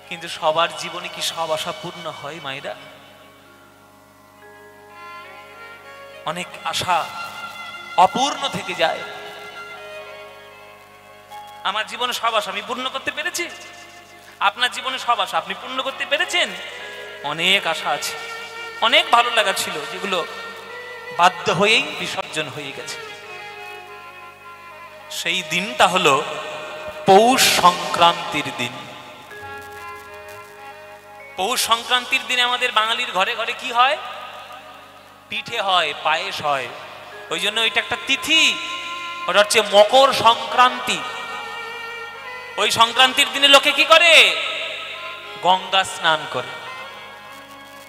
কিন্তু সবার জীবনে কি সব আশা পূর্ণ হয় মায়েরা? অনেক আশা অপূর্ণ থেকে যায়। আমার জীবনে সব আশা আমি পূর্ণ করতে পেরেছি, আপনার জীবনে সব আশা আপনি পূর্ণ করতে পেরেছেন? অনেক আশা আছে, অনেক ভালো লাগা ছিল, যেগুলো বাধ্য হয়েই বিসর্জন হয়ে গেছে। সেই দিনটা হলো পৌষ সংক্রান্তির দিন। পৌষ সংক্রান্তির দিনে আমাদের বাঙালির ঘরে ঘরে কি হয়? পিঠে হয়, পায়েস হয়। ওই জন্য ওইটা একটা তিথি, ওটা হচ্ছে মকর সংক্রান্তি। ওই সংক্রান্তির দিনে লোকে কি করে? গঙ্গা স্নান করে।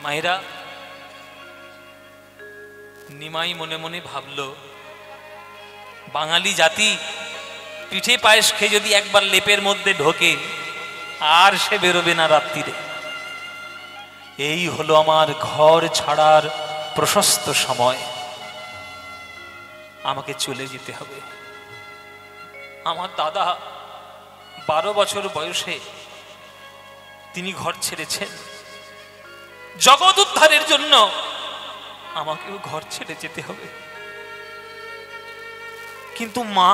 মায়েরা, নিমাই মনে মনে ভাবলো, বাঙালি জাতি পিঠে পায়েস খেয়ে যদি একবার লেপের মধ্যে ঢোকে আর সে বেরোবে না রাত্রিরে। এই হলো আমার ঘর ছাড়ার প্রশস্ত সময়, আমাকে চলে যেতে হবে। আমার দাদা 12 বছর বয়সে তিনি ঘর ছেড়েছেন। জগৎ উদ্ধারের জন্য আমাকেও ঘর ছেড়ে যেতে হবে। কিন্তু মা,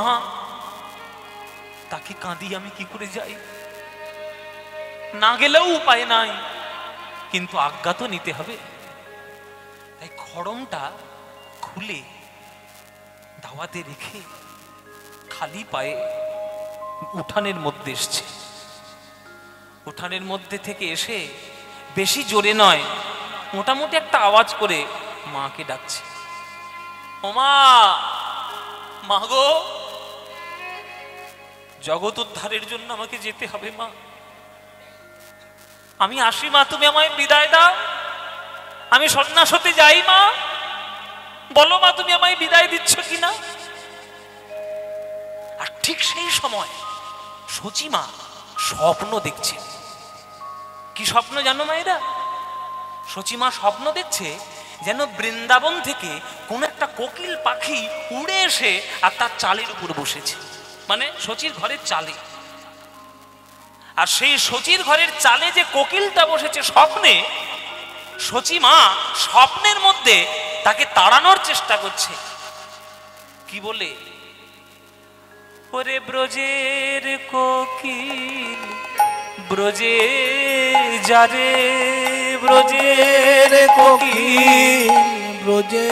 তাকে কাঁদিয়ে আমি কি করে যাই? না গেলেও উপায় নাই, কিন্তু আজ্ঞা তো নিতে হবে। তাই খড়মটা খুলে দাওয়াতে রেখে খালি পায়ে উঠানের মধ্যে এসছে। উঠানের মধ্যে থেকে এসে বেশি জোরে নয়, মোটামুটি একটা আওয়াজ করে মাকে ডাকছে, ও মা, মা গো, জগৎ উদ্ধারের জন্য আমাকে যেতে হবে মা, আমি আসি মা, তুমি আমায় বিদায় দাও, আমি সন্ন্যাস হতে যাই মা, বলো মা তুমি আমায় বিদায় দিচ্ছ কিনা। আর ঠিক সেই সময় সচিমা স্বপ্ন দেখছে। কি স্বপ্ন জানো মায়েরা? সচিমা স্বপ্ন দেখছে যেন বৃন্দাবন থেকে কোন একটা কোকিল পাখি উড়ে এসে আর তার চালের উপর বসেছে, মানে সচির ঘরের চালে। আর সেই সচির ঘরের চালে যে কোকিলটা বসেছে স্বপ্নে, সচিমা স্বপ্নের মধ্যে তাকে তাড়ানোর চেষ্টা করছে। কি বলে? ওরে ব্রজের কোকিল ব্রজে যারে, ব্রজের কোকিল ব্রজে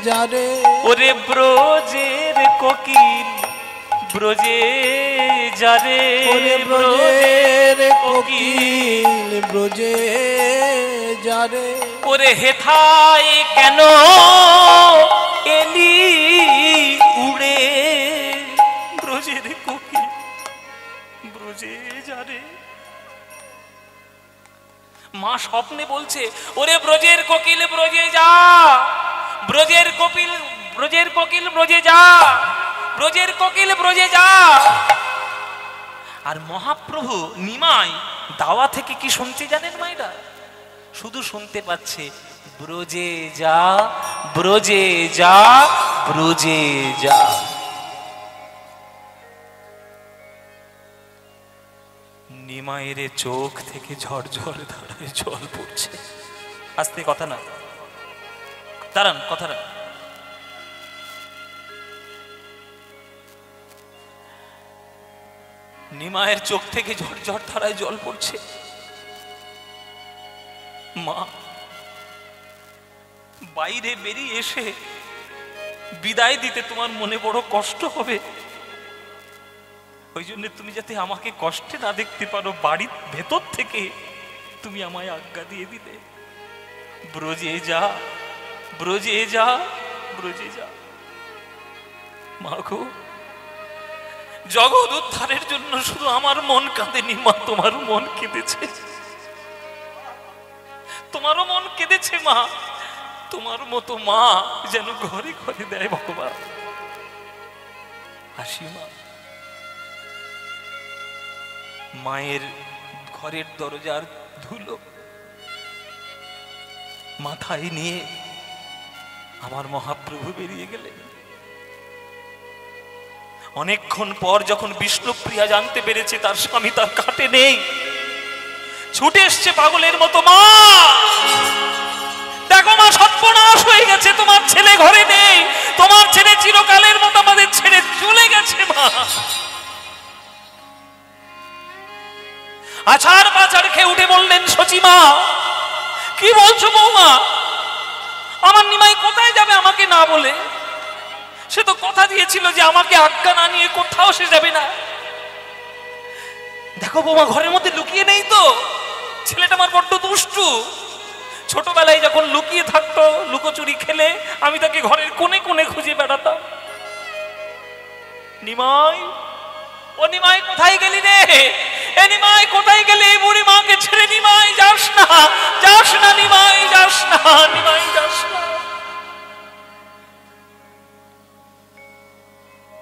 যারে, ওরে ব্রজের কোকিল ব্রজে যারে, ওরে ব্রজের কোকিল ব্রজে যারে, ওরে হেথায় কেন এলি উড়ে, ব্রজের কোকিল ব্রজে যারে। মা স্বপ্নে বলছে, ওরে ব্রজের কোকিল ব্রজে যা, ব্রজের কোকিল ব্রজের কোকিল ব্রজে যা, ব্রজের কোকিল ব্রজে যা। আর মহাপ্রভু নিমাই দাওয়া থেকে কি শুনতে জানেন মায়েরা? শুধু শুনতে পাচ্ছে, ব্রজে যা, ব্রজে যা, ব্রজে যা। নিমাইয়ের চোখ থেকে ঝরঝর ধারায় জল পড়ছে। আস্তে কথা না, দাঁড়ান, কথা না। নিমাইয়ের চোখ থেকে ঝরঝর ধারায় জল পড়ছে। মা বাইরে বেরিয়ে এসে বিদায় দিতে তোমার মনে বড় কষ্ট হবে, ওই জন্য তুমি যাতে আমাকে কষ্টে না দেখতে পারো, বাড়ির ভেতর থেকে তুমি আমায় আজ্ঞা দিয়ে দিলে, ব্রজে যা, ব্রজে যা, ব্রজে যা। মা গো, জগৎ উদ্ধারের জন্য শুধু আমার মন কাঁদেনি মা, তোমার মন কেঁদেছে, তোমারও মন কেঁদেছে মা। তোমার মতো মা যেন ঘরে ঘরে দেয় ভগবান। হাসি মা। মায়ের ঘরের দরজার ধুলো মাথায় নিয়ে আমার মহাপ্রভু বেরিয়ে গেলেন। অনেকক্ষণ পর যখন বিষ্ণুপ্রিয়া জানতে পেরেছে তার স্বামী তার কাটে নেই, ছুটে এসছে পাগলের মতো, মা দেখো মা, সর্বনাশ হয়ে গেছে, তোমার ছেলে ঘরে নেই, তোমার ছেলে চিরকালের মতো আমাদের ছেড়ে চলে গেছে মা। আছাড় পাছাড় খেয়ে উঠে বললেন সচিমা, কি বলছো বৌমা? আমার নিমাই কোথায় যাবে আমাকে না বলে? সে তো কথা দিয়েছিল যে আমাকে আজ্ঞা না নিয়ে কোথাও সে যাবে না। দেখো বৌমা, ঘরের মধ্যে লুকিয়ে নেই তো? ছেলেটা আমার বড্ড দুষ্টু, ছোটবেলায় যখন লুকিয়ে থাকতো, লুকোচুরি খেলে আমি তাকে ঘরের কোণে কোণে খুঁজে বেড়াতাম। নিমাই, ও নিমাই কোথায় গেলি রে? এ নিমাই কোথায় গেলি? এই বুড়ি মাকে ছেড়ে নিমাই যাস না, যাস না নিমাই, যাস না নিমাই, যাস না।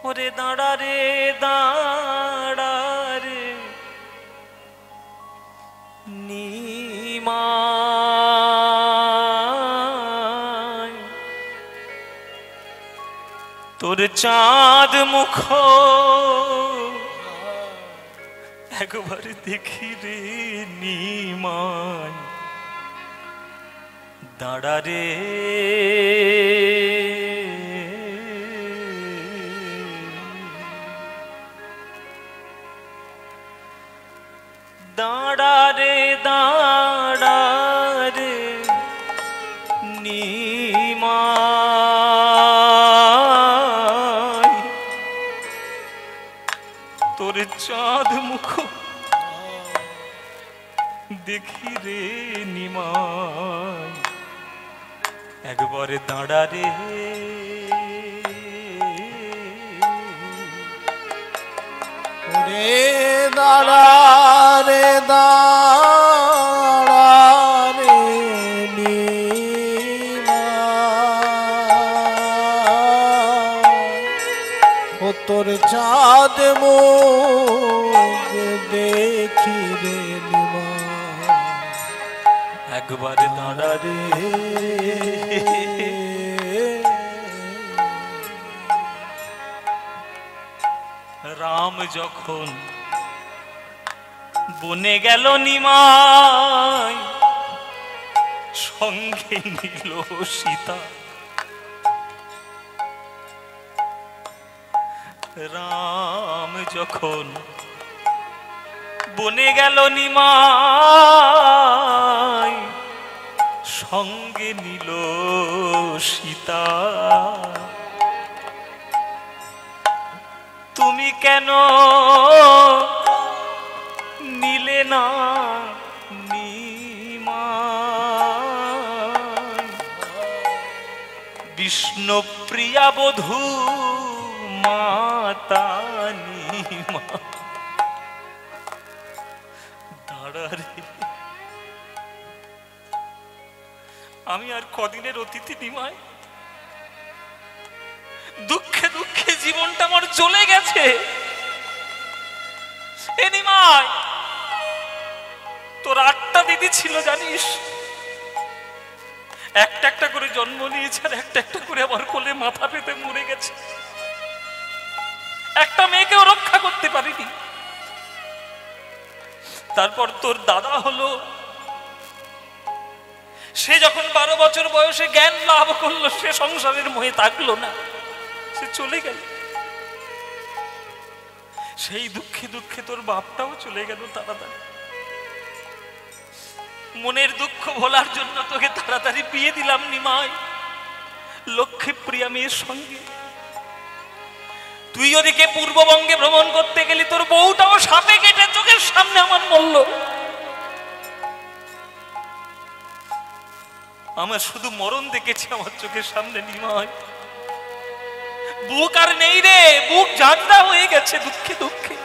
ওরে দাঁড়া রে, দাঁড়া রে নিমাই, তোর চাঁদ মুখ একবার দেখি রে নিমাই, দাঁড়া রে দাঁড়া রে, দাঁড়া রে নিমাই, তোর চাঁদ মুখ দেখি রে নিমাই, একবারে দাঁড়া রে। রে দাঁড়া রে, দাঁড়া রে নিমাই, ও তোর চাঁদ মুখ দেখি রে নিমাই, একবারে দাঁড়া রে। রাম যখন বনে গেল নিমাই, সঙ্গে নিল সীতা। রাম যখন বনে গেল নিমাই, সঙ্গে নিল সীতা। তুমি কেন নিলে না নিমাই, বিষ্ণুপ্রিয়া বধূ মাতা নিমাই, দাঁড়া রে। আমি আর কদিনের অতিথি নিমাই, দুঃখে দুঃখে জীবনটা আমার চলে গেছে। এ নিমাই, তোর 8টা দিদি ছিল জানিস, একটা একটা করে জন্ম নিয়েছে, আর একটা একটা করে আমার কোলে মাথা পেতে মরে গেছে। একটা মেয়েকেও রক্ষা করতে পারিনি। তারপর তোর দাদা হলো, সে যখন 12 বছর বয়সে জ্ঞান লাভ করলো, সে সংসারের মোহে থাকলো না, সে চলে গেল। সেই দুঃখে দুঃখে তোর বাপটাও চলে গেল তাড়াতাড়ি। মনের দুঃখ ভোলার জন্য তোকে তাড়াতাড়ি বিয়ে দিলাম নিমাই, লক্ষ্মী প্রিয়া মেয়ের সঙ্গে। তুই ওদিকে পূর্ববঙ্গে ভ্রমণ করতে গেলি, তোর বউটাও সাপে কেটে চোখের সামনে আমার মরল। আমার শুধু মরণ দেখেছি আমার চোখের সামনে নিমাই। বুক আর নেই রে, বুক ঝাঁঝরা হয়ে গেছে দুঃখে দুঃখে।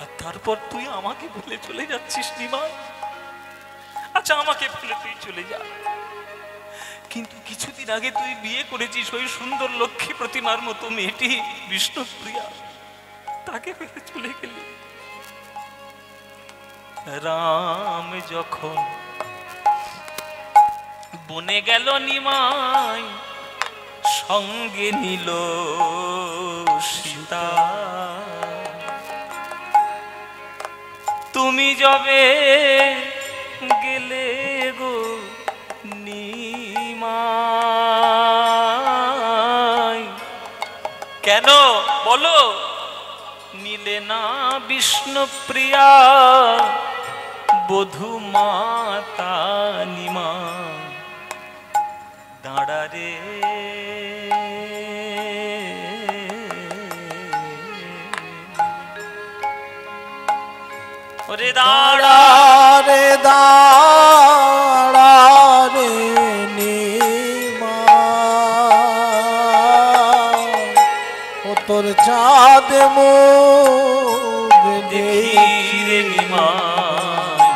আর তারপর তুই আমাকে ভুলে চলে যাচ্ছিস নিমাই। আচ্ছা, আমাকে ভুলে তুই চলে যা, কিন্তু কিছুদিন আগে তুই বিয়ে করেছিস ওই সুন্দর লক্ষ্মী প্রতিমার মতো মেয়েটি বিষ্ণুপ্রিয়া, তাকে ফেলে চলে গেলি। রাম যখন বনে গেল নিমাই, সঙ্গে নিল সীতা। তুমি যবে গেলে গো নিমাই, কেন বলো নিলে না বিষ্ণুপ্রিয়া বধূ মাতা নিমা। দাঁড়া রে ওরে দাঁড়া রে দাঁড়া রে নিমাই, ও তোর চাঁদ মুখ দেখি রে নিমাই।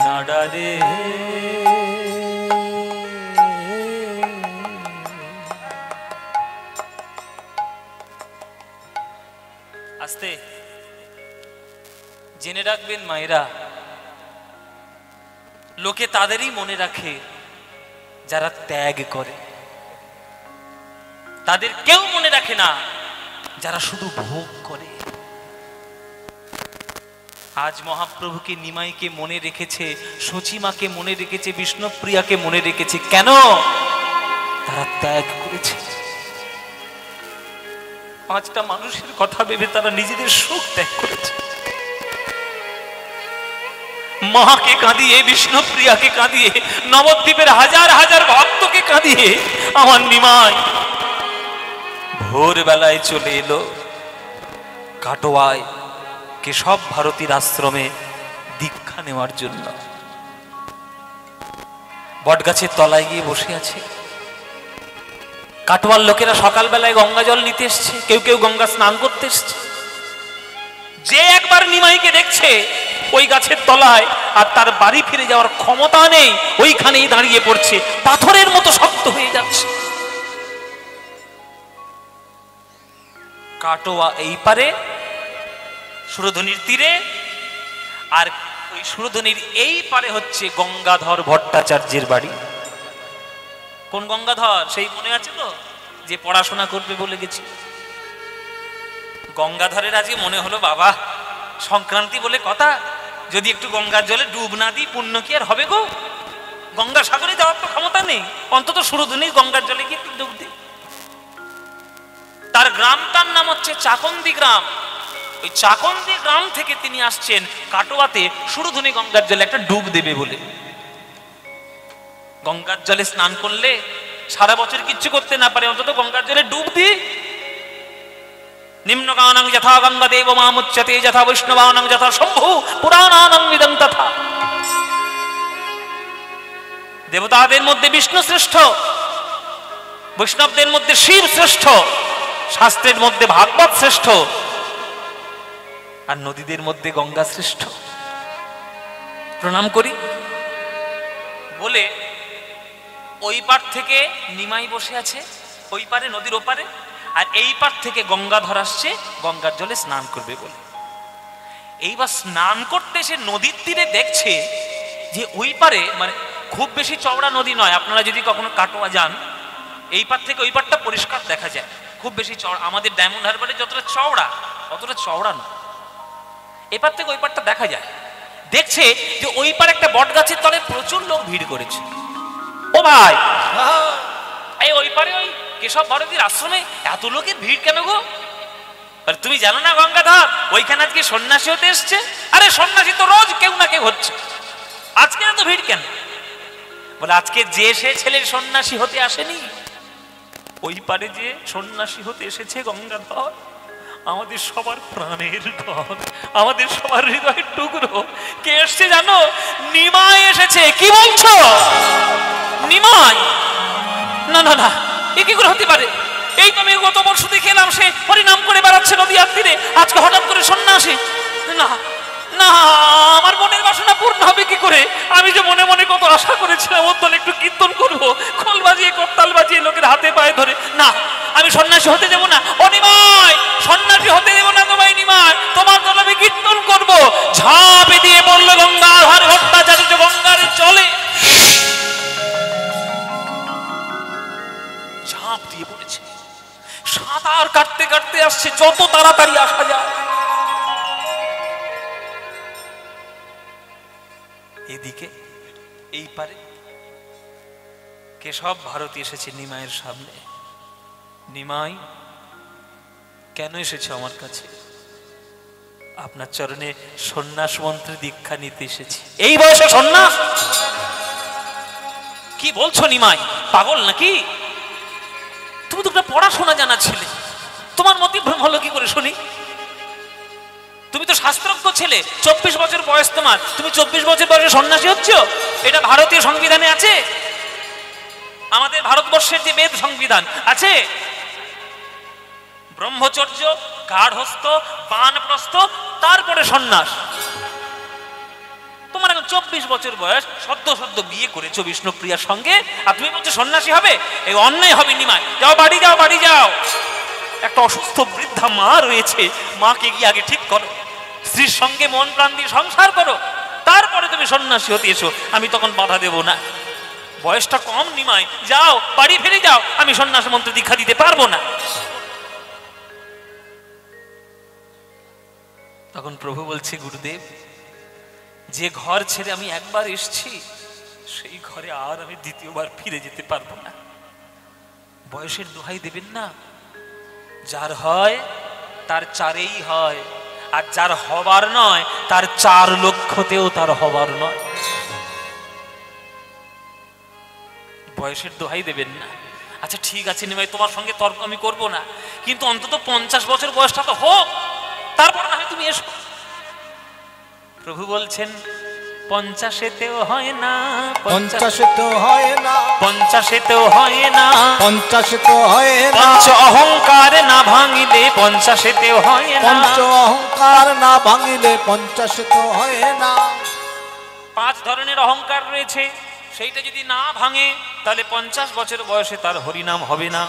দাঁড়া রে আস্তে জেনে রাখবেন মায়েরা, লোকে তাদেরই মনে রাখে যারা ত্যাগ করে, তাদের কেউ মনে রাখে না যারা শুধু ভোগ করে। আজ মহাপ্রভুকে নিমাইকে মনে রেখেছে, সচিমাকে মনে রেখেছে, বিষ্ণুপ্রিয়াকে মনে রেখেছে, কেন? তারা ত্যাগ করেছে। পাঁচটা মানুষের কথা ভেবে তারা নিজেদের সুখ ত্যাগ করেছে। মাকে কাঁদিয়ে, বিষ্ণুপ্রিয়াকে কাঁদিয়ে, নবদ্বীপের হাজার হাজার ভক্তকে কাঁদিয়ে আমার নিমাই ভোরবেলায় চলে এলো কাটোয়ায় কেশব ভারতীর আশ্রমে দীক্ষা নেওয়ার জন্য। বটগাছের তলায় গিয়ে বসে আছে। কাটোয়ার লোকেরা সকালবেলায় গঙ্গা জল নিতে এসছে, কেউ কেউ গঙ্গা স্নান করতে এসছে। যে একবার নিমাইকে দেখছে ওই গাছের তলায়, আর তার বাড়ি ফিরে যাওয়ার ক্ষমতা নেই, ওইখানেই দাঁড়িয়ে পড়ছে, পাথরের মতো শক্ত হয়ে যাচ্ছে। কাটোয়া এই পারে সুরধনির তীরে, আর ওই সুরধনির এই পারে হচ্ছে গঙ্গাধর ভট্টাচার্যের বাড়ি। কোন গঙ্গাধর সেই মনে আছে তো, যে পড়াশোনা করবে বলে গেছি। গঙ্গাধরের আজকে মনে হলো বাবা সংক্রান্তি বলে কথা, যদি একটু গঙ্গার জলে ডুব না দিই পুণ্য কি আর হবে গো? গঙ্গা সাগরে যাওয়ার তো ক্ষমতা নেই, অন্তত সুরধনির গঙ্গার জলে গিয়ে একটু ডুব দিই। তার গ্রামটার নাম হচ্ছে চাকন্দি গ্রাম। ওই চাকন্দি গ্রাম থেকে তিনি আসছেন কাটোয়াতে সুরধনি গঙ্গার জলে একটা ডুব দেবে বলে। গঙ্গার জলে স্নান করলে সারা বছর কিচ্ছু করতে না পারে, অন্তত গঙ্গার জলে ডুব দিই। নিম্নগানং যথা গঙ্গা দেব মামুচ্যতে যথা বৈষ্ণবানং যথা শম্ভু পুরাণানং ইদং তথা। দেবতাদের মধ্যে বিষ্ণু শ্রেষ্ঠ, বৈষ্ণবদের মধ্যে শিব শ্রেষ্ঠ, শাস্ত্রের মধ্যে ভাগবত শ্রেষ্ঠ, আর নদীদের মধ্যে গঙ্গা শ্রেষ্ঠ। প্রণাম করি বলে ওই পার থেকে নিমাই বসে আছে, ওই পারে নদীর ওপারে, আর এই পার থেকে গঙ্গাধর আসছে গঙ্গার জলে স্নান করবে বলে। এইবার স্নান করতে এসে নদীর তীরে দেখছে যে ওই পারে, মানে খুব বেশি চওড়া নদী নয়, আপনারা যদি কখনো কাটোয়া যান এই পার থেকে ওই পারটা পরিষ্কার দেখা যায়, খুব বেশি চওড়া, আমাদের ডায়মন্ড হারবারে যতটা চওড়া অতটা চওড়া না, এপার থেকে ওই পারটা দেখা যায়। দেখছে যে ওই পার একটা বট গাছের তলে প্রচুর লোক ভিড় করেছে। ও ভাই, এই ওই পারে ওই কেশব ভারতীর আশ্রমে এত লোকের ভিড় কেন গো? আর তুমি জানো না গঙ্গাধর ওইখানে আজকে সন্ন্যাসী হতে এসছে? আরে সন্ন্যাসী তো রোজ কেউ না কেউ হচ্ছে, আজকে এত ভিড় কেন? বলে আজকে যে সে ছেলের সন্ন্যাসী হতে আসেনি, ওই পারে যে সন্ন্যাসী হতে এসেছে গঙ্গাধর, আমাদের সবার প্রাণের ঘর, আমাদের সবার হৃদয়ের টুকরো। কে এসছে জানো? নিমাই এসেছে। কি বলছো? নিমাই? না না না, এ কি করে হতে পারে? এই তো আমি গত বর্ষ দেখে এলাম সে হরিনাম করে বেড়াচ্ছে নদীর তীরে, আজকে হঠাৎ করে সন্ন্যাসী। না না, আমার মনের বাসনা পূর্ণ হবে কি করে? আমি যে মনে মনে কত আশা করেছিলাম ওর দলে একটু কীর্তন করবো, খোল বাজিয়ে করতাল বাজিয়ে লোকের হাতে পায়ে ধরে। না, আমি সন্ন্যাসী হতে দেবো না। ও নিমাই, সন্ন্যাসী হতে দেবো না তোমায় নিমাই, তোমার দলে আমি কীর্তন করবো। ঝাঁপে দিয়ে বললো গঙ্গাধর ভট্টাচার্য গঙ্গার চলে, ঝাঁপ দিয়ে পড়েছে। সাঁতার কাটতে কাটতে আসছে, যত তাড়াতাড়ি আসা যায়। এদিকে এই পারে কেশব ভারতী এসেছে নিমাইয়ের সামনে। নিমাই, কেন এসেছে আমার কাছে? আপনার চরণে সন্ন্যাস মন্ত্রে দীক্ষা নিতে এসেছি। এই বয়সে সন্ন্যাস? কি বলছো নিমাই, পাগল নাকি? তুমি তো একটা পড়াশোনা জানা ছিলে, তোমার মতিভ্রম হলো কি করে শুনি? তুমি তো শাস্ত্রজ্ঞ ছেলে, 24 বছর বয়স তোমার, তুমি 24 বছর বয়সে সন্ন্যাসী হচ্ছ? এটা ভারতীয় সংবিধানে আছে? আমাদের ভারতবর্ষের যে বেদ সংবিধান আছে, ব্রহ্মচর্য, গার্হস্থ, বানপ্রস্থ, তারপরে সন্ন্যাস। তোমার এখন 24 বছর বয়স, সদ্য সদ্য বিয়ে করেছো বিষ্ণুপ্রিয়ার সঙ্গে, আর তুমি বলছো সন্ন্যাসী হবে? এই অন্যায় হবে নিমাই। যাও বাড়ি যাও, বাড়ি যাও। একটা অসুস্থ বৃদ্ধা মা রয়েছে, মাকে গিয়ে আগে ঠিক করো, স্ত্রীর সঙ্গে মন প্রাণ দিয়ে সংসার করো, তারপরে তুমি সন্ন্যাসী হতে এসো। আমি তখন বাধা দেব না। বয়সটা কম নিমাই, যাও বাড়ি ফিরে যাও, আমি সন্ন্যাস মন্ত্র দীক্ষা দিতে পারবো না। তখন প্রভু বলছে, গুরুদেব, যে ঘর ছেড়ে আমি একবার এসেছি সেই ঘরে আর আমি দ্বিতীয়বার ফিরে যেতে পারবো না। বয়সের দোহাই দেবেন না। যার হয় তার চারেই হয়, আর যার হবার নয় তার 4 লক্ষতেও তার হবার নয়। বয়সের দোহাই দেবেন না। আচ্ছা ঠিক আছে নিমাই, তোমার সঙ্গে তর্ক আমি করবো না, কিন্তু অন্তত 50 বছর বয়সটা তো হোক, তারপর না হয় তুমি এসো। প্রভু বলছেন, 50-তেও হয় না, 50-তেও হয় না, 50-তেও হয় না, 50-তেও হয় না, পঞ্চ অহংকার না ভাঙিলে 50-তেও হয় না, পঞ্চ অহংকার না ভাঙিলে 50-তেও হয় না। 5 ধরনের অহংকার রয়েছে, সেইটা যদি না ভাঙে তাহলে 50 বছর বয়সে তার হরিনাম হবে না।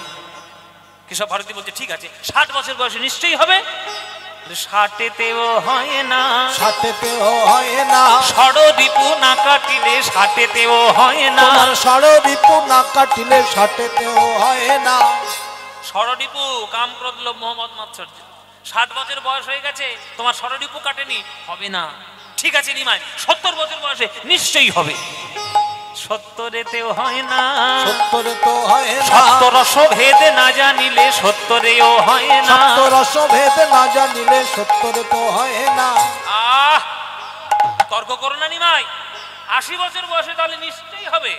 কেশব ভারতী বলছে, ঠিক আছে 60 বছর বয়সে নিশ্চয়ই হবে। 60-তেও হয় না, 60-তেও হয় না, ষড়রিপু না কাটিলে 60-তেও হয় না, ষড়রিপু না কাটিলে 60-তেও হয় না। ষড়রিপু কাম ক্রোধ লোভ মোহ মদ মাৎসর্য, 60 বছর বয়স হয়ে গেছে, তোমার ষড়রিপু কাটেনি, হবে না। ঠিক আছে নিমাই, 70 বছর বয়সে নিশ্চয়ই হবে। 70-তেও হয় না, 70-তেও হয় না, সত্যরস ভেদ না জানিলে 70-ও হয় না, সত্যরস ভেদ না জানিলে 70-তেও হয় না। তর্ক করো না নিমাই, 80 বছর বয়সে তাহলে নিশ্চয়ই হবে।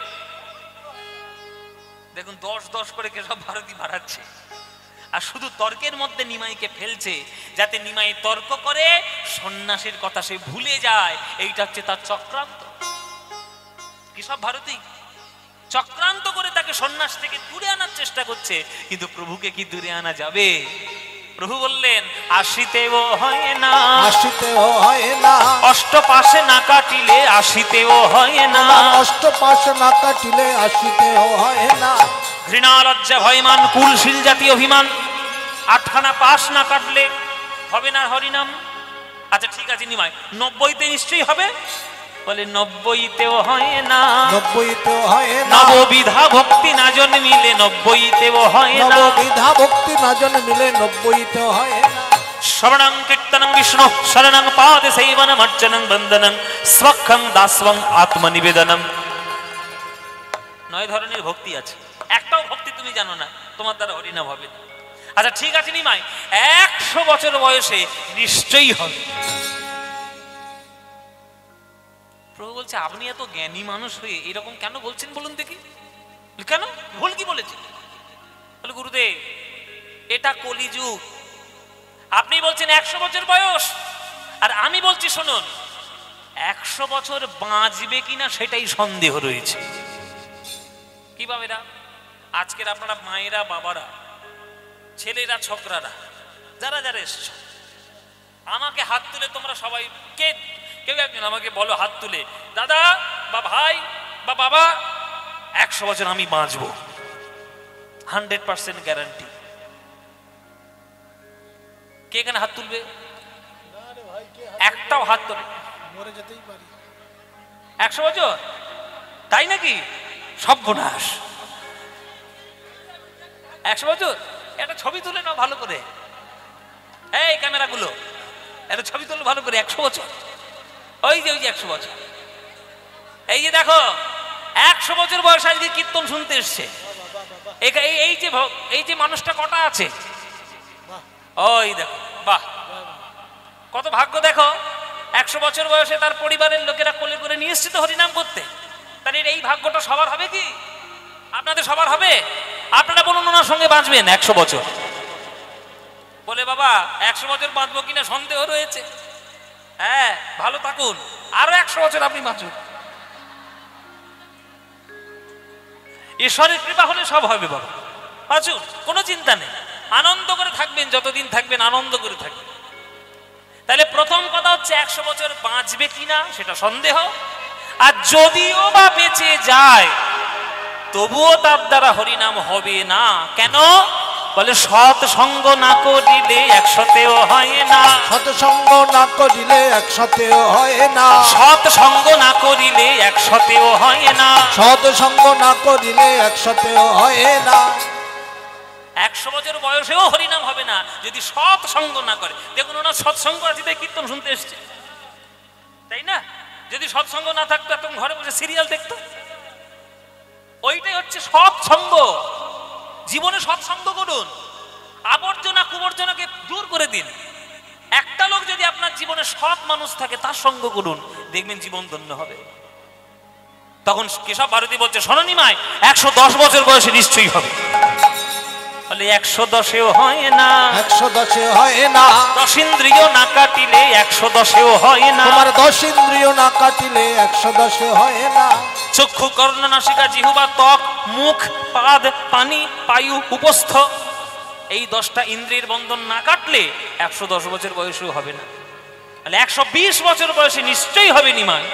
দেখুন 10-10 করে কেশব ভারতী বাড়াচ্ছে, আর শুধু তর্কের মধ্যে নিমাইকে ফেলছে, যাতে নিমাই তর্ক করে সন্ন্যাসের কথা সে ভুলে যায়। এইটা হচ্ছে তার চক্রান্ত। কেশব ভারতী চক্রান্ত করে তাকে সন্ন্যাস থেকে দূরে আনার চেষ্টা করছে, কিন্তু প্রভুকে কি দূরে আনা যাবে? প্রভু বললেন, 80-তেও হয় না, 80-তেও হয় না, অষ্টপাশে না কাটিলে 80-তেও হয় না, অষ্টপাশে না কাটিলে 80-তেও হয় না। ঘৃণা লজ্জা ভয়মান কুলশীল জাতি অভিমান, 8খানা পাশ না কাটলে হবে না হরিনাম। আচ্ছা ঠিক আছে নিমাই, 90-তে নিশ্চয়ই হবে? বলে 90-তেও হয় না, 90-তেও হয় না, নববিধা ভক্তি না জন্মিলে 90-তেও হয় না, নববিধা ভক্তি না জন্মিলে 90-তেও হয় না। শ্রবণং কীর্তনং বিষ্ণু শরণং পাদে সেবনম অর্চনং বন্দনং স্বক্ষং দাস্বং আত্মনিবেদনম। 9 ধরনের ভক্তি আছে, একটাও ভক্তি তুমি জানো না, তোমার দ্বারা হরিনাম হবে না। আচ্ছা ঠিক আছে নিমাই, 100 বছর বয়সে নিশ্চয়ই হবে। প্রভু বলছে, আপনি এত জ্ঞানী মানুষ হয়ে এরকম কেন বলছেন বলুন দেখি, কেন ভুল কি বলেছেন? বলে, গুরুদেব এটা কলিযুগ, আপনি বলছেন 100 বছর বয়স, আর আমি বলছি শুনুন 100 বছর বাঁচবে কিনা সেটাই সন্দেহ রয়েছে। কিভাবে না? আজকের আপনারা মায়েরা, বাবারা, ছেলেরা, ছোকরারা, যারা যারা এসছ, আমাকে হাত তুলে তোমরা সবাই কেউ একজন আমাকে বলো হাত তুলে, দাদা বা ভাই বা বাবা 100 বছর আমি বাঁচবো, 100% গ্যারান্টি। কে এখানে হাত তুলবে? একটাও হাত তোলে। মরে যেতেই পারি। 100 বছর? তাই নাকি? সর্বনাশ। 100 বছর? একটা ছবি তুলে নাও ভালো করে, এই ক্যামেরাগুলো একটা ছবি তুলে ভালো করে। 100 বছর, ওই যে 100 বছর। এই যে দেখো 100 বছর বয়স আজকে কীর্তন শুনতে এসছে। এই যে মানুষটা কটা আছে, ওই দেখো, বাহ কত ভাগ্য দেখো, 100 বছর বয়সে তার পরিবারের লোকেরা কোলে করে নিয়ে এসছে তো হরিনাম করতে। তাহলে এই ভাগ্যটা সবার হবে কি? আপনাদের সবার হবে? আপনারা বলুন ওনার সঙ্গে বাঁচবেন 100 বছর? বলে বাবা 100 বছর বাঁচবো কিনা সন্দেহ রয়েছে। হ্যাঁ ভালো থাকুন, আরো 100 বছর আপনি বাঁচুন, ঈশ্বরের কৃপা হলে সব হবে বাবা, বাঁচুন, কোনো চিন্তা নেই, আনন্দ করে থাকবেন, যতদিন থাকবেন আনন্দ করে থাকবেন। তাহলে প্রথম কথা হচ্ছে 100 বছর বাঁচবে কিনা সেটা সন্দেহ, আর যদিও বা বেঁচে যায় তবুও তার দ্বারা হরিনাম হবে না। কেন? বলে সৎ সঙ্গ না করিলে 100তেও হয় না। সৎসঙ্গ না করিলে 100তেও হয় না। সৎ সঙ্গ না করিলে 100তেও হয় না। সৎসঙ্গ না করিলে 100তেও হয় না। 100 বছর বয়সেও হরিনাম হবে না যদি সৎ সঙ্গ না করে। দেখুন ওনার সৎসঙ্গ আছে তাই কীর্তন শুনতে এসছে, তাই না? যদি সৎসঙ্গ না থাকতো তখন ঘরে বসে সিরিয়াল দেখতো। ওইটাই হচ্ছে সৎসঙ্গ। জীবনে সৎসঙ্গ করুন, আবর্জনা কুবর্জনাকে দূর করে দিন। একটা লোক যদি আপনার জীবনে সৎ মানুষ থাকে তার সঙ্গ করুন, দেখবেন জীবন ধন্য হবে। তখন কেশব ভারতী বলছে শোনো নিমাই 110 বছর বয়সে নিশ্চয়ই হবে। বলে 110এও হয় না। 110এ হয় না। 10 ইন্দ্রিয় না কাটিলে 110এও হয় না। তোমার 10 ইন্দ্রিয় না কাটিলে 110এ হয় না। চক্ষু কর্ণ নাসিকা জিহ্বা ত্বক মুখ পাদ পানি পায়ু উপস্থ, এই 10টা ইন্দ্রিয়ের বন্ধন না কাটলে 110 বছর বয়সেও হবে না। তাহলে 120 বছর বয়সে নিশ্চয়ই হবে নিমাই।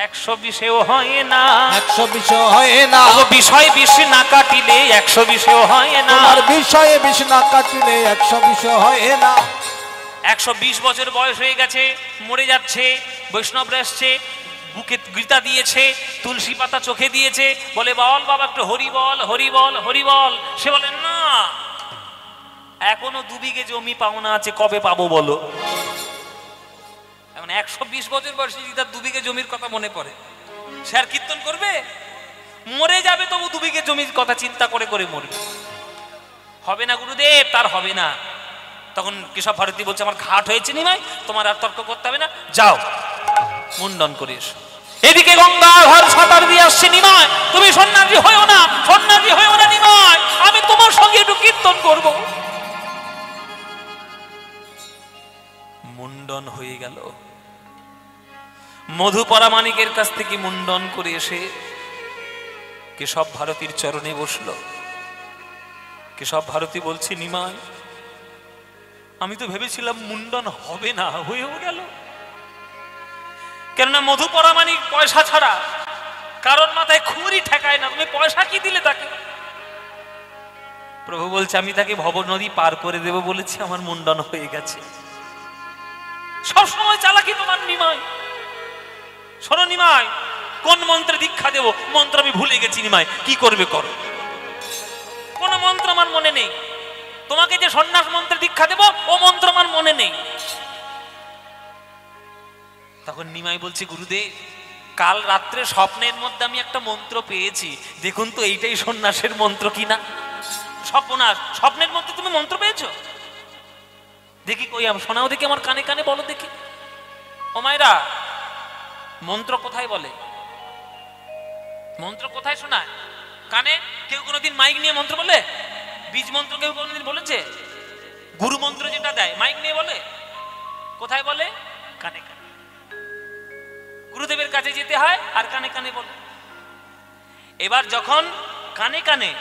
120এও হয় না। 120 হয় না। বিষয় বিষ না কাটিলে 120এও হয় না। তোমার বিষয়ে বিষ না কাটিলে 120 হয় না। 120 বছর বয়স হয়ে গেছে, মরে যাচ্ছে, বৈষ্ণবরা এসছে, বুকে গীতা দিয়েছে, তুলসী পাতা চোখে দিয়েছে, বলে বল বাবা একটু হরি বল হরি বল হরি বল। সে বলে না, এখনো 2 বিঘে জমি পাওনা আছে, কবে পাবো বলো? এখন 120 বছর বয়সে যদি তার 2 বিঘে জমির কথা মনে পড়ে, সে আর কীর্তন করবে? মরে যাবে তবু 2 বিঘে জমির কথা চিন্তা করে করে মরবে। হবে না গুরুদেব, তার হবে না। তখন কেশব ভারতী বলছে আমার ঘাট হয়েছে নিমাই, তোমার আর তর্ক করতে হবে না, যাও মুন্ডন করে এসো। এদিকে গঙ্গাধর সাঁতার দিয়ে আসছে, নিমাই তুমি সন্ন্যাসী হয়েও না, সন্ন্যাসী হয়েও না নিমাই, আমি তোমার সঙ্গে একটু কীর্তন করব। মুন্ডন হয়ে গেল। মধু পরামানিকের কাছ থেকে মুন্ডন করে এসে কেশব ভারতীর চরণে বসল। কেশব ভারতী বলছে নিমাই আমি তো ভেবেছিলাম মুন্ডন হবে না, হয়েও গেল। কেননা মধু পরামানিক পয়সা ছাড়া কারণ মাথায় খুঁড়ি ঠেকায় না, তুমি পয়সা কি দিলে তাকে? প্রভু বলছে আমি তাকে ভব নদী পার করে দেব বলেছি, আমার মুন্ডন হয়ে গেছে। সবসময় চালাকি তোমার নিমাই। শোনো নিমাই, কোন মন্ত্রে দীক্ষা দেব? মন্ত্র আমি ভুলে গেছি নিমাই, কি করবে করো। কোন মন্ত্র আমার মনে নেই। তোমাকে যে সন্ন্যাস মন্ত্রে দীক্ষা দেব ও মন্ত্র আমার মনে নেই। তখন নিমাই বলছে গুরুদেব কাল রাত্রে স্বপ্নের মধ্যে আমি একটা মন্ত্র পেয়েছি, দেখুন তো এইটাই সন্ন্যাসের মন্ত্র কিনা। স্বপ্নাস, স্বপ্নের মধ্যে তুমি মন্ত্র পেয়েছো? দেখি কই, শোনাও দেখি, আমার কানে কানে বলো দেখি। ও মায়েরা, মন্ত্র কোথায় বলে? মন্ত্র কোথায় শোনায়? কানে? কেউ কোনোদিন মাইক নিয়ে মন্ত্র বলে? বীজ মন্ত্র কেউ কোনোদিন বলেছে? গুরু মন্ত্র যেটা দেয় মাইক নিয়ে বলে? কোথায় বলে? কানে কানে। গুরুদেবের কাছে যেতে হয় আর কানে কানে বলে। এবার যখন কানে কানে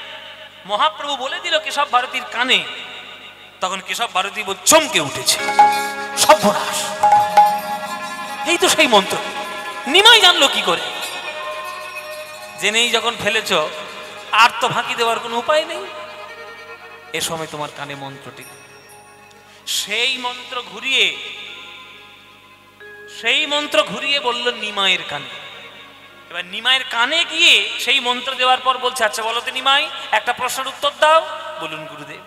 মহাপ্রভু বলে দিল কেশব ভারতীর কানে, তখন কেশব ভারতী চমকে উঠেছে, সর্বনাশ, এই তো সেই মন্ত্র। নিমাই জানলো কি করে? জেনেই যখন ফেলেছ আর তো ফাঁকি দেওয়ার কোনো উপায় নেই, এ সময় তোমার কানে মন্ত্রটি। সেই মন্ত্র ঘুরিয়ে বলল নিমাইয়ের কানে। এবার নিমাইয়ের কানে গিয়ে সেই মন্ত্র দেওয়ার পর বলছে আচ্ছা বলো তো নিমাই, একটা প্রশ্নের উত্তর দাও। বলুন গুরুদেব।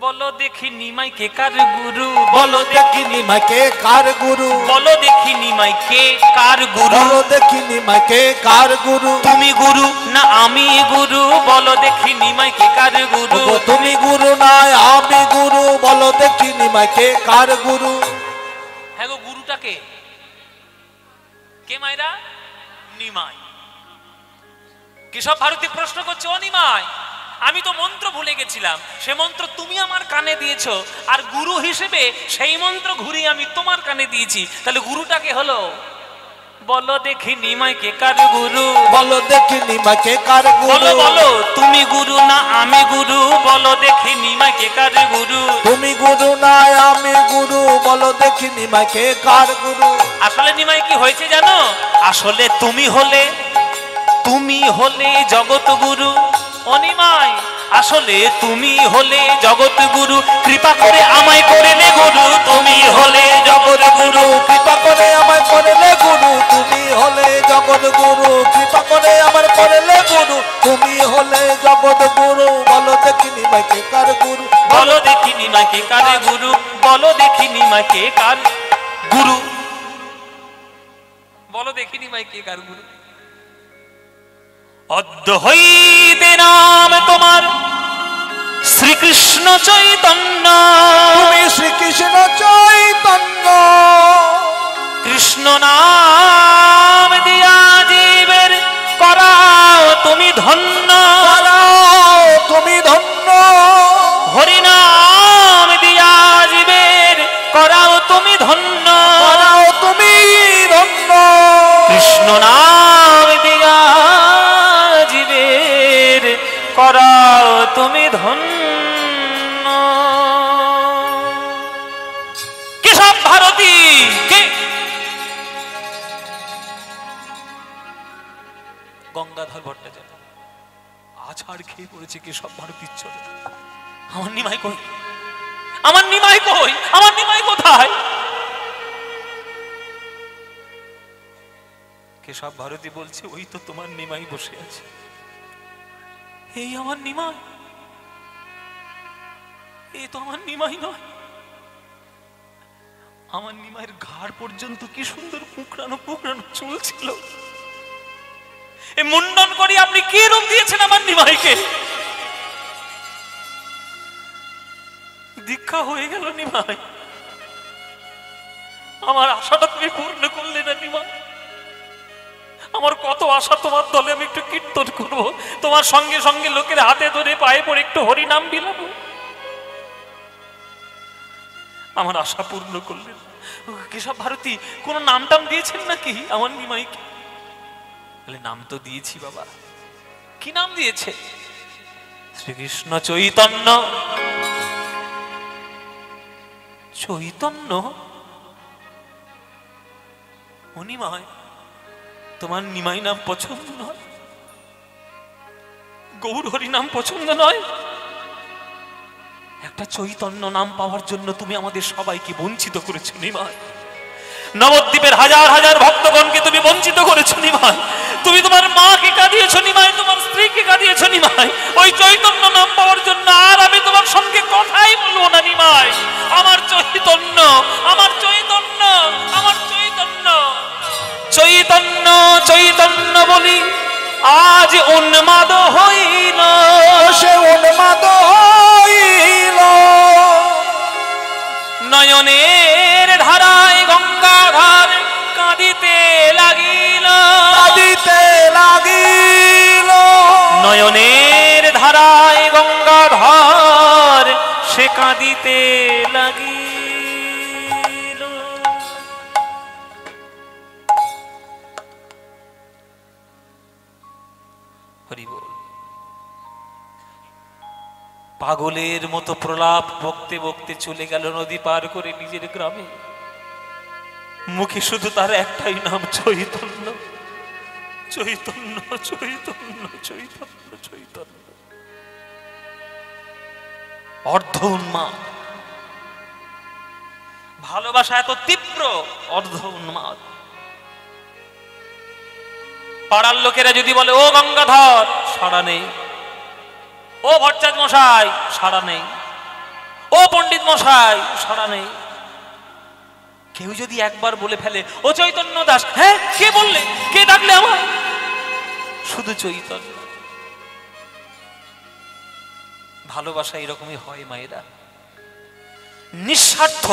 বলো দেখি নিমাই কে কার গুরু, বলো দেখি নিমাই কে কার গুরু, বলো দেখি নিমাই কে কার গুরু, বলো দেখি নিমাই কে কার গুরু, তুমি গুরু না আমি গুরু, বলো দেখি নিমাই কে কার গুরু, ওগো তুমি গুরু নয় আমি গুরু, বলো দেখি নিমাই কে কার গুরু। হ্যাঁ গো, গুরুটা কে? কে মায়েরা? নিমাই। কেশব ভারতী প্রশ্ন করছে, ও নিমাই, আমি তো মন্ত্র ভুলে গেছিলাম, সে মন্ত্র তুমি আমার কানে দিয়েছো, আর গুরু হিসেবে সেই মন্ত্র ঘুরিয়ে আমি তোমার কানে দিয়েছি, তাহলে গুরুটাকে হলো? বলো দেখি নিমাই কে কার গুরু, বলো দেখি নিমাই কে কার গুরু, বলো বলো তুমি গুরু না আমি গুরু, বলো দেখি নিমাই কে কার গুরু, তুমি গুরু নয় আমি গুরু, বলো দেখি নিমাই কে কার গুরু। আসলে নিমাই কি হয়েছে জানো? আসলে তুমি হলে জগৎ গুরু। অনিমাই, আসলে তুমি হলে জগৎ গুরু, কৃপা করে আমায় করলে গুরু, তুমি হলে জগৎ গুরু, কৃপা করে আমায় করলে গুরু, তুমি হলে জগৎ গুরু, কৃপা করে আমার করলে গুরু, তুমি হলে জগৎ গুরু, বলো দেখি নিমাই কে কার গুরু, বলো দেখি নিমাই কে কার গুরু, বলো দেখি নিমাই কে কার গুরু, বলো দেখি নিমাই কে কার গুরু। অদ্য হইতে নাম তোমার শ্রীকৃষ্ণ চৈতন্য, তুমি শ্রীকৃষ্ণ চৈতন্য, কৃষ্ণ নাম দিয়া জীবের করাও তুমি ধন্য, করাও তুমি ধন্য, হরিনাম দিয়া জীবের করাও তুমি ধন্য, করাও তুমি ধন্য, কৃষ্ণ নাম দিয়া জীবের করাও তুমি ধন্য। কেশব ভারতী কে? গঙ্গাধর ভট্টাচার্য। আছাড় খেয়ে পড়েছে কেশব ভারতীর চলে। আমার নিমাই কই? আমার নিমাই কই? আমার নিমাই কোথায়? কেশব ভারতী বলছে, ওই তো তোমার নিমাই বসে আছে, এই আমার নিমাই, এই তো আমার নিমাই নয়। আমার নিমাইয়ের ঘাড় পর্যন্ত কি সুন্দর পুকড়ানো পুকড়ানো চুল ছিল, এই মুন্ডন করে আপনি কি রূপ দিয়েছেন আমার নিমাইকে? দীক্ষা হয়ে গেল নিমাই, আমার আশাটা তুমি পূর্ণ করলে না নিমাই। আমার কত আশা তোমার দলে আমি একটু কীর্তন করব, তোমার সঙ্গে সঙ্গে লোকের হাতে ধরে পায়ে পড়ে একটু হরিনাম বিলাবো, আমার আশা পূর্ণ করলেন। কেশব ভারতী কোন নাম টাম দিয়েছেন নাকি আমার নিমাইকে? বলে, নাম তো দিয়েছি বাবা। কি নাম দিয়েছে? শ্রীকৃষ্ণ চৈতন্য। চৈতন্য? ও নিমাই, তোমার নিমাই নাম পছন্দ নয়? গৌর হরি নাম পছন্দ নয়? একটা চৈতন্য নাম পাওয়ার জন্য তুমি আমাদের সবাইকে বঞ্চিত করেছো নিমাই। নবদ্বীপের হাজার হাজার ভক্তগণকে তুমি বঞ্চিত করেছো নিমাই। তুমি তোমার মাকে কাঁদিয়েছো নিমাই, তোমার স্ত্রীকে কাঁদিয়েছো নিমাই, ওই চৈতন্য নাম পাওয়ার জন্য। আর আমি তোমার সঙ্গে কথাই বলবো না নিমাই। আমার চৈতন্য, আমার চৈতন্য, আমার চৈতন্য, চৈতন্য চৈতন্য বলি আজ উন্মাদ হইল, সে উন্মাদ হইল, নয়নের ধারায় গঙ্গাধর কাঁদিতে লাগিল, কাঁদিতে লাগিল, নয়নের ধারায় গঙ্গাধর সে কাঁদিতে লাগিল। হরি বল। পাগলের মতো প্রলাপ বকতে বকতে চলে গেল নদী পার করে নিজের গ্রামে। মুখে শুধু তার একটাই নাম, চৈতন্য চৈতন্য চৈতন্য চৈতন্য চৈতন্য। অর্ধ উন্মাদ, ভালোবাসা এত তীব্র, অর্ধ উন্মাদ। পাড়ার লোকেরা যদি বলে ও গঙ্গাধর, সাড়া নেই। ও ভট্টাচার্য মশাই, সাড়া নেই। ও পণ্ডিত মশাই, সাড়া নেই। কেউ যদি একবার বলে ফেলে ও চৈতন্য দাস, হ্যাঁ কে বললে, কে ডাকলে আমার? শুধু চৈতন্য। ভালোবাসা এরকমই হয় মায়েরা, নিঃস্বার্থ,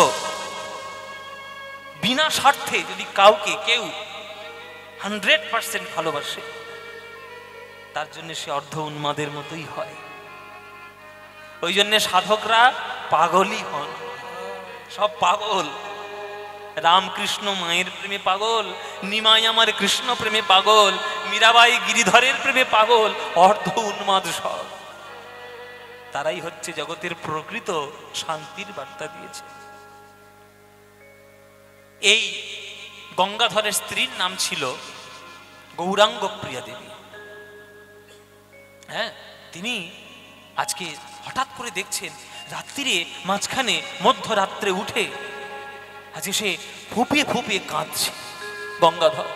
বিনা স্বার্থে যদি কাউকে কেউ 100% ভালোবাসে, তার জন্য সে অর্ধ উন্মাদের মতোই হয়। ওই জন্য সাধকরা পাগলই হন, সব পাগল। রামকৃষ্ণ মায়ের প্রেমে পাগল, নিমাই আমার কৃষ্ণ প্রেমে পাগল, মীরাবাই গিরিধরের প্রেমে পাগল, অর্ধ উন্মাদ সব। তারাই হচ্ছে জগতের প্রকৃত শান্তির বার্তা দিয়েছে। এই গঙ্গাধরের স্ত্রীর নাম ছিল গৌরাঙ্গ প্রিয়া দেবী। হ্যাঁ, তিনি আজকে হঠাৎ করে দেখছেন রাত্রিরে মাঝখানে মধ্যরাত্রে উঠে আজকে সে ফুপিয়ে ফুপিয়ে কাঁদছে। গঙ্গাধর,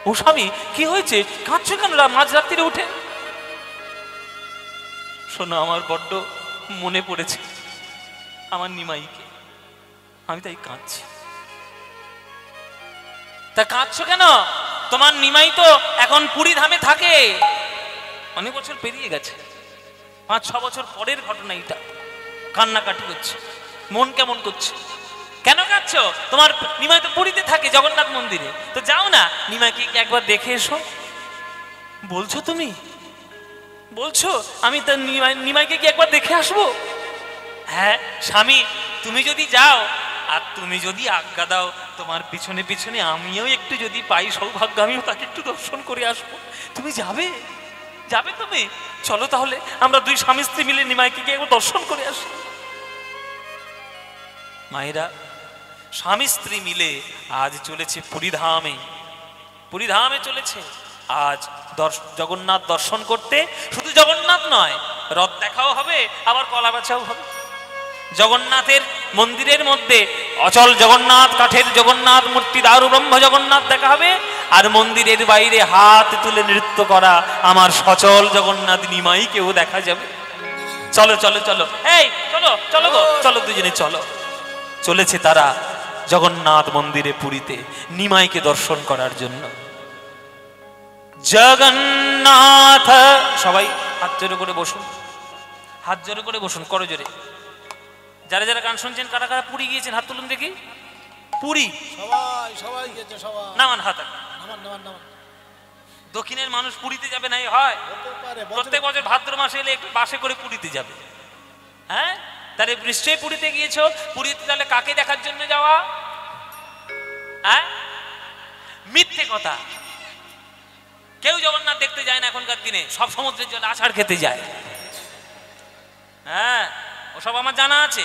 ও স্বামী কি হয়েছে, কাঁদছো কেন মাঝরাত্রিরে উঠে? শোনো, আমার বড্ড মনে পড়েছে আমার নিমাইকে, আমি তাই কাঁদছি। তা কাঁদছো কেন? তোমার নিমাই তো এখন পুরী ধামে থাকে, অনেক বছর পেরিয়ে গেছে, 5-6 বছর পরের ঘটনা এটা। কান্নাকাটি করছে, মন কেমন করছে। কেন কাঁদছো? তোমার নিমাই তো পুরীতে থাকে জগন্নাথ মন্দিরে, তো যাও না, নিমাইকে একবার দেখে এসো। বলছো তুমি? বলছো আমি তো নিমাইকে কি একবার দেখে আসবো? হ্যাঁ স্বামী, তুমি যদি যাও আর তুমি যদি আজ্ঞা দাও, তোমার পিছনে পিছনে আমিও একটু যদি পাই সৌভাগ্য, আমিও তাকে একটু দর্শন করে আসবো। তুমি যাবে? যাবে তুমি? চলো তাহলে আমরা দুই স্বামী স্ত্রী মিলে নিমাইকে গিয়ে একবার দর্শন করে আসি। মায়েরা, স্বামী স্ত্রী মিলে আজ চলেছে পুরীধামে, পুরীধামে চলেছে আজ জগন্নাথ দর্শন করতে। শুধু জগন্নাথ নয়, রথ দেখাও হবে, আবার কলা বেচাও হবে। জগন্নাথের মন্দিরের মধ্যে অচল জগন্নাথ, কাঠের জগন্নাথ মূর্তি, দারু ব্রহ্ম জগন্নাথ দেখা হবে, আর মন্দিরের বাইরে হাত তুলে নৃত্য করা আমার সচল জগন্নাথ নিমাইকেও দেখা যাবে। চলো চলো চলো, এই চলো চলো গো, চলো দুজনে চলো। চলেছে তারা জগন্নাথ মন্দিরে পুরীতে নিমাইকে দর্শন করার জন্য। জগন্নাথ, সবাই হাত জোরে করে বসুন, হাত জোরে করে বসুন, করো জোরে। যারা যারা গান শুনছেন, কারা কারা পুরী গিয়েছেন হাত তুলুন দেখি। পুরী সবাই সবাই গেছে, সবাই নামান হাত। নামান নামান নামান। দক্ষিণের মানুষ পুরীতে যাবে না হয়? প্রত্যেক বছর ভাদ্র মাসে এলে একটু বাসে করে পুরীতে যাবে। হ্যাঁ, তাহলে নিশ্চয়ই পুরীতে গিয়েছো। পুরীতে তাহলে কাকে দেখার জন্য যাওয়া? হ্যাঁ, মিথ্যে কথা। কেউ জগন্নাথ দেখতে যায় না এখনকার দিনে, সব সমুদ্রের জলে আষাঢ় খেতে যায়। হ্যাঁ, ওসব আমার জানা আছে।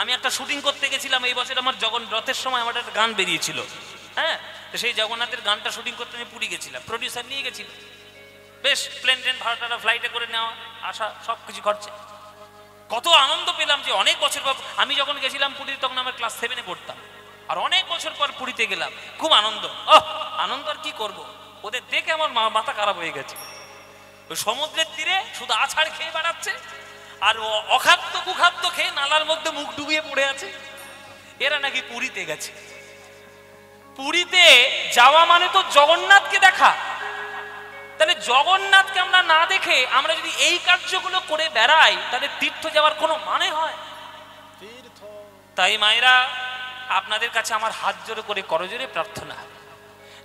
আমি একটা শুটিং করতে গেছিলাম এই বছর, আমার রথের সময় আমার একটা গান বেরিয়েছিল। হ্যাঁ, তো সেই জগন্নাথের গানটা শুটিং করতে আমি পুরী গেছিলাম, প্রডিউসার নিয়ে গেছিল। বেশ প্লেন ট্রেন ভাড়াটা ফ্লাইটে করে নেওয়া আসা সব কিছু খরচে। কত আনন্দ পেলাম যে অনেক বছর পর আমি যখন গেছিলাম পুরীতে, তখন আমার ক্লাস 7-এ পড়তাম, আর অনেক বছর পর পুরীতে গেলাম, খুব আনন্দ। আনন্দ আর কি করব, ওদের দেখে আমার মাথা খারাপ হয়ে গেছে। ওই সমুদ্রের তীরে শুধু আছাড় খেয়ে বেড়াচ্ছে, আর অখাদ্য কুখাদ্য খেয়ে নালার মধ্যে মুখ ডুবিয়ে পড়ে আছে। এরা নাকি পুরীতে গেছে। পুরীতে যাওয়া মানে তো জগন্নাথকে দেখা। তাহলে জগন্নাথকে আমরা না দেখে আমরা যদি এই কার্যগুলো করে বেড়াই, তাহলে তীর্থ যাওয়ার কোনো মানে হয়? তাই মায়েরা, আপনাদের কাছে আমার হাত জোরে করে করজোরে প্রার্থনা,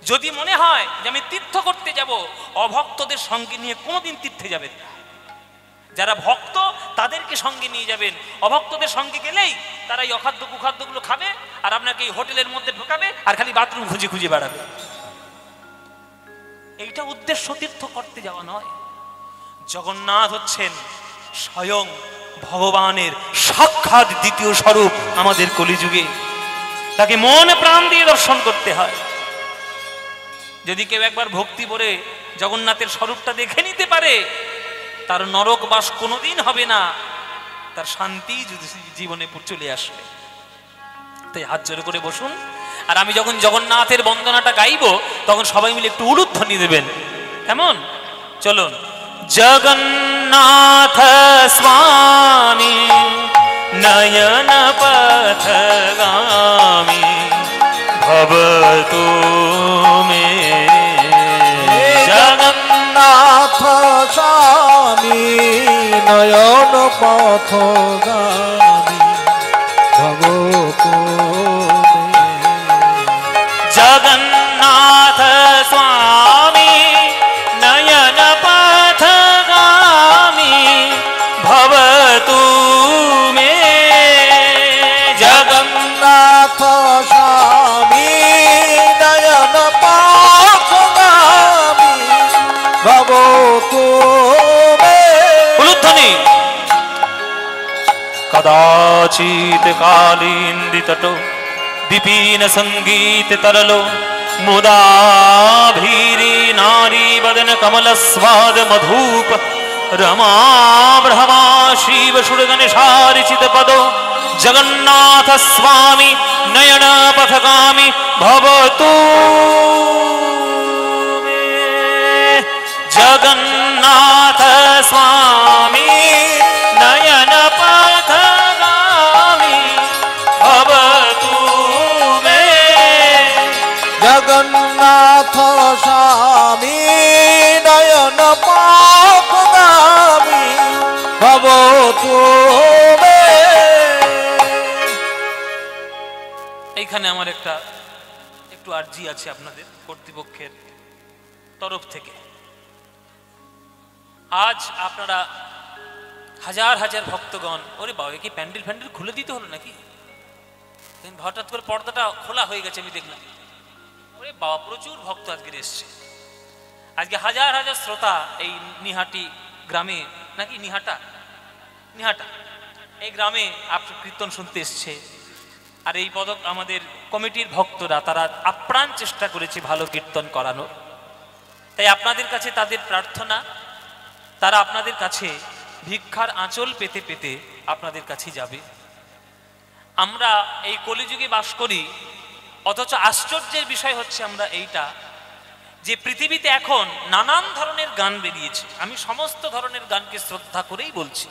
যদি মনে হয় যে আমি তীর্থ করতে যাব, অভক্তদের সঙ্গে নিয়ে কোনোদিন তীর্থে যাবেন না। যারা ভক্ত তাদেরকে সঙ্গে নিয়ে যাবেন। অভক্তদের সঙ্গে গেলেই তারা এই অখাদ্য কুখাদ্যগুলো খাবে, আর আপনাকে এই হোটেলের মধ্যে ঢোকাবে, আর খালি বাথরুম খুঁজে খুঁজে বেড়াবে। এইটা উদ্দেশ্য তীর্থ করতে যাওয়া নয়। জগন্নাথ হচ্ছেন স্বয়ং ভগবানের সাক্ষাৎ দ্বিতীয় স্বরূপ আমাদের কলিযুগে। তাকে মনে প্রাণ দিয়ে দর্শন করতে হয়। যদি কেউ একবার ভক্তি ভরে জগন্নাথের স্বরূপটা দেখে নিতে পারে, তার নরক বাস কোনোদিন হবে না, তার শান্তি জীবনে চলে আসবে। তাই হাত জোরে করে বসুন। আর আমি যখন জগন্নাথের বন্দনাটা গাইব, তখন সবাই মিলে একটু উলুধ্বনি দেবেন, কেমন? চলুন। জগন্নাথ স্বামী নয়ন পথগামী ভবতু মে জগন্নাথ স্বামী নয়ন পথগামী ভবতু মে। জগন্নাথ স্বামী নয়ন পথগামী ভবতু মে জগন্নাথ স্বামী নয়ন পথগামী ভবতু মে। উলুধ্বনি কদাচিৎ কালীন্দিতট বিপিন সঙ্গীত তরলো মুদাভীরি নারী বদন কমল স্বাদ মধুপ রমা ব্রহ্মা শিব সুর গণেশারিচিত পদ জগন্নাথ স্বামী নয়ন পথগামী ভবতু মে। জগন্নাথ স্বামী নয়ন পথগামী ভবতু মে। জগন্নাথ স্বামী নয়ন পথগামী ভবতু মে। এইখানে আমার একটু আর্জি আছে আপনাদের কর্তৃপক্ষের তরফ থেকে। আজ আপনারা হাজার হাজার ভক্তগণ, ওরে বাবা কি প্যান্ডেল ফ্যান্ডেল খুলে দিতে হলো নাকি? হঠাৎ করে পর্দাটা খোলা হয়ে গেছে, আমি দেখলাম। ওরে বাবা প্রচুর ভক্ত আজকে এসছে। আজকে হাজার হাজার শ্রোতা এই নিহাটি গ্রামে, নাকি নিহাটা এই গ্রামে আপনার কীর্তন শুনতে এসছে। আর এই পদক আমাদের কমিটির ভক্তরা তারা আপ্রাণ চেষ্টা করেছে ভালো কীর্তন করানোর। তাই আপনাদের কাছে তাদের প্রার্থনা, তারা আপনাদের কাছে ভিক্ষার আঁচল পেতে পেতে আপনাদের কাছে যাবে। আমরা এই কলিযুগে বাস করি, অথচ আশ্চর্যের বিষয় হচ্ছে আমরা এইটা যে পৃথিবীতে এখন নানান ধরনের গান বেরিয়েছে। আমি সমস্ত ধরনের গানকে শ্রদ্ধা করেই বলছি,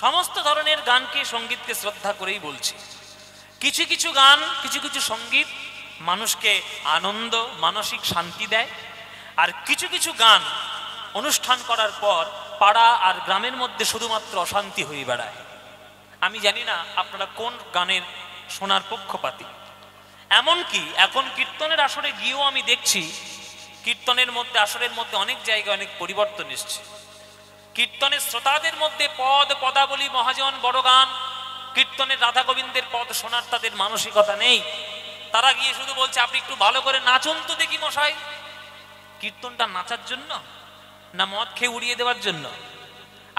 সমস্ত ধরনের গানকে সঙ্গীতকে শ্রদ্ধা করেই বলছি। কিছু কিছু গান, কিছু কিছু সঙ্গীত মানুষকে আনন্দ, মানসিক শান্তি দেয়। আর কিছু কিছু গান অনুষ্ঠান করার পর পাড়া আর গ্রামের মধ্যে শুধুমাত্র অশান্তি হয়ে বেড়ায়। আমি জানি না আপনারা কোন গানের শোনার পক্ষপাতী। এমনকি এখন কীর্তনের আসরে গিয়েও আমি দেখছি কীর্তনের মধ্যে, আসরের মধ্যে অনেক জায়গায় অনেক পরিবর্তন এসছে। কীর্তনের শ্রোতাদের মধ্যে পদ পদাবলী মহাজন বড় গান, কীর্তনের রাধা গোবিন্দের পদ শোনার তাদের মানসিকতা নেই। তারা গিয়ে শুধু বলছে আপনি একটু ভালো করে নাচুন তো দেখি মশাই। কীর্তনটা নাচার জন্য না মদ খেয়ে উড়িয়ে দেওয়ার জন্য?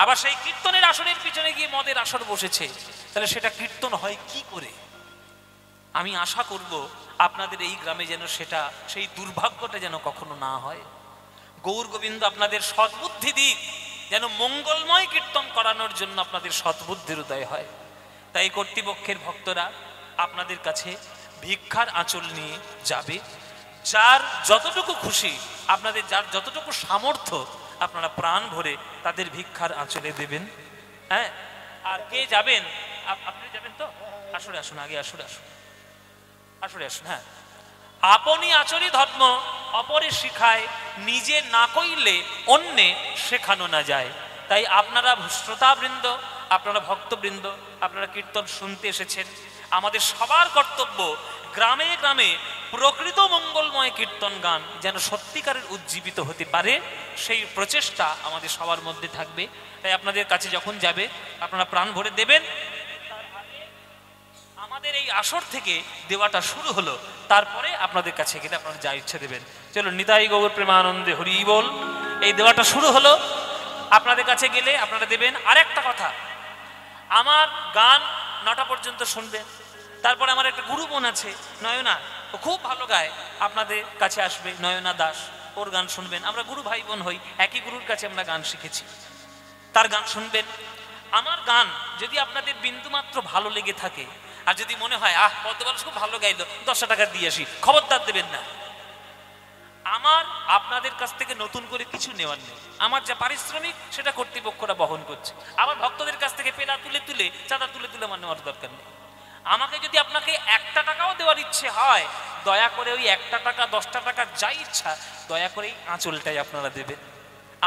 আবার সেই কীর্তনের আসরের পিছনে গিয়ে মদের আসর বসেছে, তাহলে সেটা কীর্তন হয় কি করে? আমি আশা করব আপনাদের এই গ্রামে যেন সেটা, সেই দুর্ভাগ্যটা যেন কখনো না হয়। গৌর গোবিন্দ আপনাদের সদ্বুদ্ধি দিক, যেন মঙ্গলময় কীর্তন করানোর জন্য আপনাদের সদ্বুদ্ধির উদয় হয়। তাই কর্তৃপক্ষের ভক্তরা আপনাদের কাছে ভিক্ষার আঁচল নিয়ে যাবে। যার যতটুকু খুশি, আপনাদের যার যতটুকু সামর্থ্য, আপনারা প্রাণ ভরে তাদের ভিক্ষার আঁচলে দেবেন। হ্যাঁ, আর কে যাবেন? আপনি যাবেন তো? আসলে আসুন, আগে আসলে আসুন, আসলে আসুন। হ্যাঁ, আপনি আচরি ধর্ম অপরে শিখায়, নিজে না কইলে অন্যে শেখানো না যায়। তাই আপনারা শ্রোতাবৃন্দ, আপনারা ভক্তবৃন্দ, আপনারা কীর্তন শুনতে এসেছেন। আমাদের সবার কর্তব্য গ্রামে গ্রামে প্রকৃত মঙ্গলময় কীর্তন গান যেন সত্যিকারের উজ্জীবিত হতে পারে, সেই প্রচেষ্টা আমাদের সবার মধ্যে থাকবে। তাই আপনাদের কাছে যখন যাবে আপনারা প্রাণ ভরে দেবেন। আমাদের এই আসর থেকে দেওয়াটা শুরু হলো, তারপরে আপনাদের কাছে গেলে আপনারা যা ইচ্ছে দেবেন। চলো, নিতাই গৌর প্রেমানন্দে হরি বল। এই দেওয়াটা শুরু হলো, আপনাদের কাছে গেলে আপনারা দেবেন। আরেকটা কথা, আমার গান 9টা পর্যন্ত শুনবেন। তারপরে আমার একটা গুরু বোন আছে নয়না, ও খুব ভালো গায়, আপনাদের কাছে আসবে, নয়না দাস, ওর গান শুনবেন। আমরা গুরু ভাই বোন হই, একই গুরুর কাছে আমরা গান শিখেছি, তার গান শুনবেন। আমার গান যদি আপনাদের বিন্দুমাত্র ভালো লেগে থাকে, আর যদি মনে হয় পদ্মবালস খুব ভালো গাইলো, 10 টাকা দিয়ে আসি, খবরদার দেবেন না। আমার আপনাদের কাছ থেকে নতুন করে কিছু নেওয়ার নেই। আমার যা পারিশ্রমিক সেটা কর্তৃপক্ষরা বহন করছে। আমার ভক্তদের কাছ থেকে পেলা তুলে তুলে, চাঁদা তুলে তুলে আমার নেওয়ার দরকার নেই। আমাকে যদি আপনাকে 1টা টাকাও দেওয়ার ইচ্ছে হয়, দয়া করে ওই 1টা টাকা 10টা টাকা যাই ইচ্ছা দয়া করে এই আঁচলটাই আপনারা দেবেন।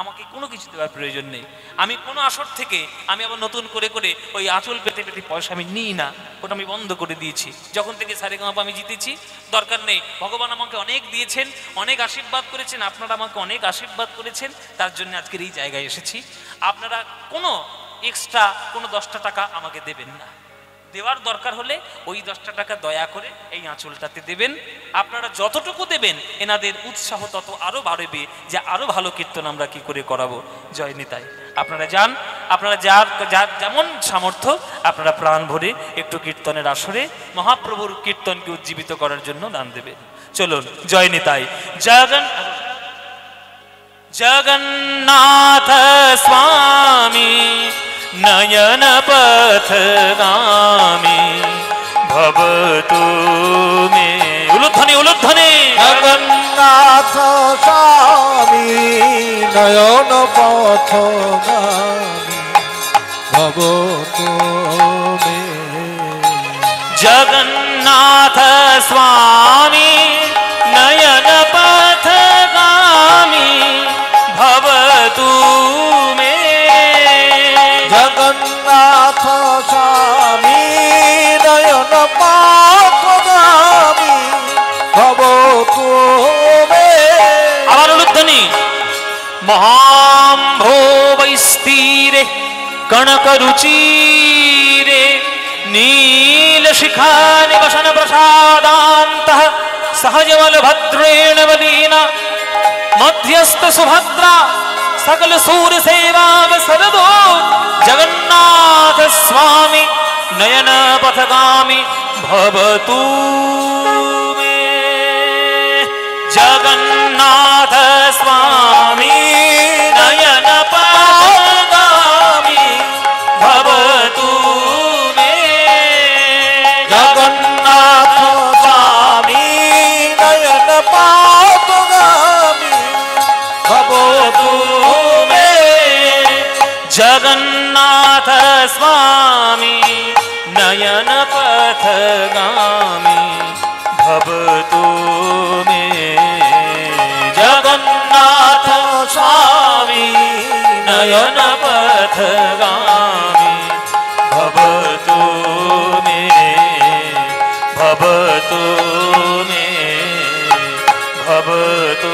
আমাকে কোনো কিছু দেওয়ার প্রয়োজন নেই। আমি কোনো আসর থেকে আমি আবার নতুন করে করে ওই আঁচল পেতে পেতে পয়সা আমি নিই না, ওটা আমি বন্ধ করে দিয়েছি। যখন থেকে সারেগামাপা আমি জিতেছি, দরকার নেই। ভগবান আমাকে অনেক দিয়েছেন, অনেক আশীর্বাদ করেছেন, আপনারা আমাকে অনেক আশীর্বাদ করেছেন, তার জন্য আজকের এই জায়গায় এসেছি। আপনারা কোনো এক্সট্রা কোনো 10টা টাকা আমাকে দেবেন না। দেওয়ার দরকার হলে ওই 10টা টাকা দয়া করে এই আঁচলটাতে দেবেন। আপনারা যতটুকু দেবেন এনাদের উৎসাহ তত আরো বাড়বে যে আরো ভালো কীর্তন আমরা কি করে করাবো। জয় নিতাই। আপনারা যান, আপনারা যার যার যেমন সামর্থ্য আপনারা প্রাণ ভরে একটু কীর্তনের আসরে মহাপ্রভুর কীর্তনকে উজ্জীবিত করার জন্য দান দেবেন। চলুন, জয় নিতাই। জগন্নাথ স্বামী নয়ন পথগামী ভবতু মে। উলুধ্বনি উলুধ্বনি। জগন্নাথ স্বামী নয়ন পথগামী ভবতু মে। জগন্নাথ স্বামী নয়ন পথগামী ভবতু মে। জগন্নাথ স্বামী নয়ন পথগামী ভবতু মে। আবার উলুধ্বনি। মহাম্ভোবৈস্তীরে কনকরুচিরে নীলশিখা নিবসন প্রসাদান্তঃ সহজবলভদ্রেণ বলীনা মধ্যস্থ সুভদ্রা সকল सूर सेवा सरदो। जगन्नाथ स्वामी नयन पथगामी भवतु मे। जगन्नाथ स्वामी नयन पथगामी भवतु मे। जगन्नाथ स्वामी नयन पथगामी भवतु मे। जगन्नाथ स्वामी नयन पथगामी भवतु मे। जगन्नाथ स्वामी नयन पथगामी भवतु मे। भवतु मे। भवतु